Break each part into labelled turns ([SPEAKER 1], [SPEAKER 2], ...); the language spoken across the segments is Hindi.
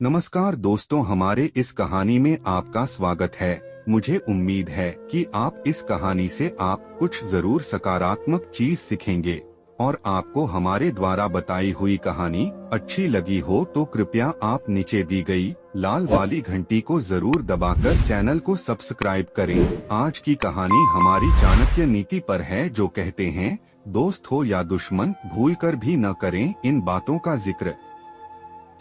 [SPEAKER 1] नमस्कार दोस्तों, हमारे इस कहानी में आपका स्वागत है। मुझे उम्मीद है कि आप इस कहानी से आप कुछ जरूर सकारात्मक चीज सीखेंगे और आपको हमारे द्वारा बताई हुई कहानी अच्छी लगी हो तो कृपया आप नीचे दी गई लाल वाली घंटी को जरूर दबाकर चैनल को सब्सक्राइब करें। आज की कहानी हमारी चाणक्य नीति पर है, जो कहते हैं दोस्त हो या दुश्मन भूलकर भी न करें इन बातों का जिक्र।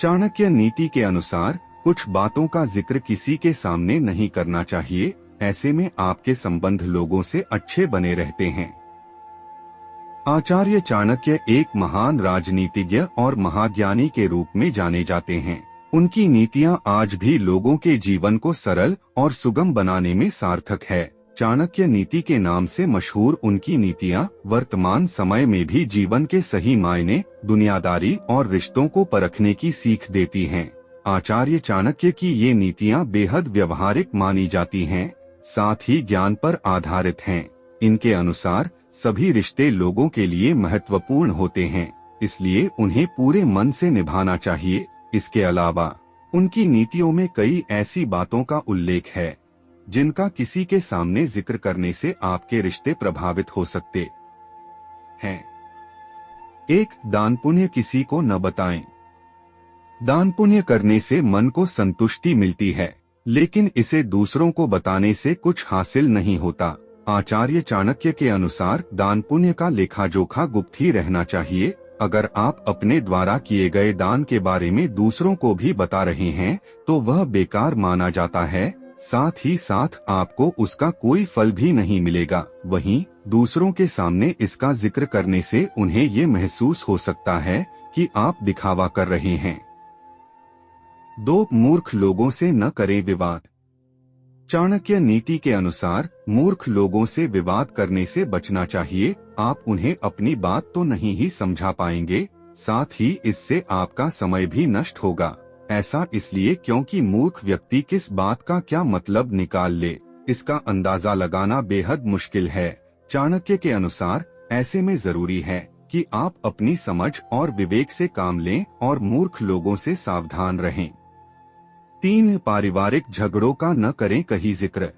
[SPEAKER 1] चाणक्य नीति के अनुसार कुछ बातों का जिक्र किसी के सामने नहीं करना चाहिए, ऐसे में आपके संबंध लोगों से अच्छे बने रहते हैं। आचार्य चाणक्य एक महान राजनीतिज्ञ और महाज्ञानी के रूप में जाने जाते हैं। उनकी नीतियां आज भी लोगों के जीवन को सरल और सुगम बनाने में सार्थक है। चाणक्य नीति के नाम से मशहूर उनकी नीतियां वर्तमान समय में भी जीवन के सही मायने, दुनियादारी और रिश्तों को परखने की सीख देती हैं। आचार्य चाणक्य की ये नीतियां बेहद व्यवहारिक मानी जाती हैं, साथ ही ज्ञान पर आधारित हैं। इनके अनुसार सभी रिश्ते लोगों के लिए महत्वपूर्ण होते हैं, इसलिए उन्हें पूरे मन से निभाना चाहिए। इसके अलावा उनकी नीतियों में कई ऐसी बातों का उल्लेख है जिनका किसी के सामने जिक्र करने से आपके रिश्ते प्रभावित हो सकते हैं। 1. दान पुण्य किसी को न बताएं। दान पुण्य करने से मन को संतुष्टि मिलती है, लेकिन इसे दूसरों को बताने से कुछ हासिल नहीं होता। आचार्य चाणक्य के अनुसार दान पुण्य का लेखा जोखा गुप्त ही रहना चाहिए। अगर आप अपने द्वारा किए गए दान के बारे में दूसरों को भी बता रहे हैं तो वह बेकार माना जाता है, साथ ही साथ आपको उसका कोई फल भी नहीं मिलेगा। वहीं दूसरों के सामने इसका जिक्र करने से उन्हें ये महसूस हो सकता है कि आप दिखावा कर रहे हैं। 2. मूर्ख लोगों से न करें विवाद। चाणक्य नीति के अनुसार मूर्ख लोगों से विवाद करने से बचना चाहिए। आप उन्हें अपनी बात तो नहीं ही समझा पाएंगे, साथ ही इससे आपका समय भी नष्ट होगा। ऐसा इसलिए क्योंकि मूर्ख व्यक्ति किस बात का क्या मतलब निकाल ले, इसका अंदाजा लगाना बेहद मुश्किल है। चाणक्य के अनुसार ऐसे में जरूरी है कि आप अपनी समझ और विवेक से काम लें और मूर्ख लोगों से सावधान रहें। 3. पारिवारिक झगड़ों का न करें कहीं जिक्र।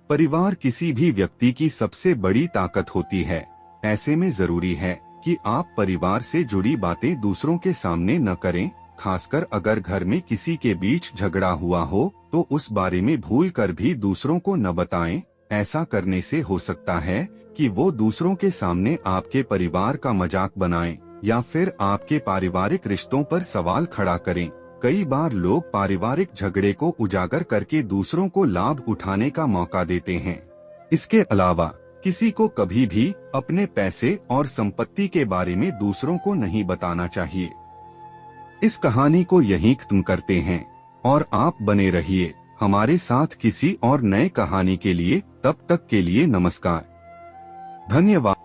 [SPEAKER 1] परिवार किसी भी व्यक्ति की सबसे बड़ी ताकत होती है। ऐसे में जरूरी है कि आप परिवार से जुड़ी बातें दूसरों के सामने न करें। खासकर अगर घर में किसी के बीच झगड़ा हुआ हो तो उस बारे में भूलकर भी दूसरों को न बताएं। ऐसा करने से हो सकता है कि वो दूसरों के सामने आपके परिवार का मजाक बनाएं या फिर आपके पारिवारिक रिश्तों पर सवाल खड़ा करें। कई बार लोग पारिवारिक झगड़े को उजागर करके दूसरों को लाभ उठाने का मौका देते हैं। इसके अलावा किसी को कभी भी अपने पैसे और संपत्ति के बारे में दूसरों को नहीं बताना चाहिए। इस कहानी को यहीं खत्म करते हैं और आप बने रहिए हमारे साथ किसी और नए कहानी के लिए। तब तक के लिए नमस्कार, धन्यवाद।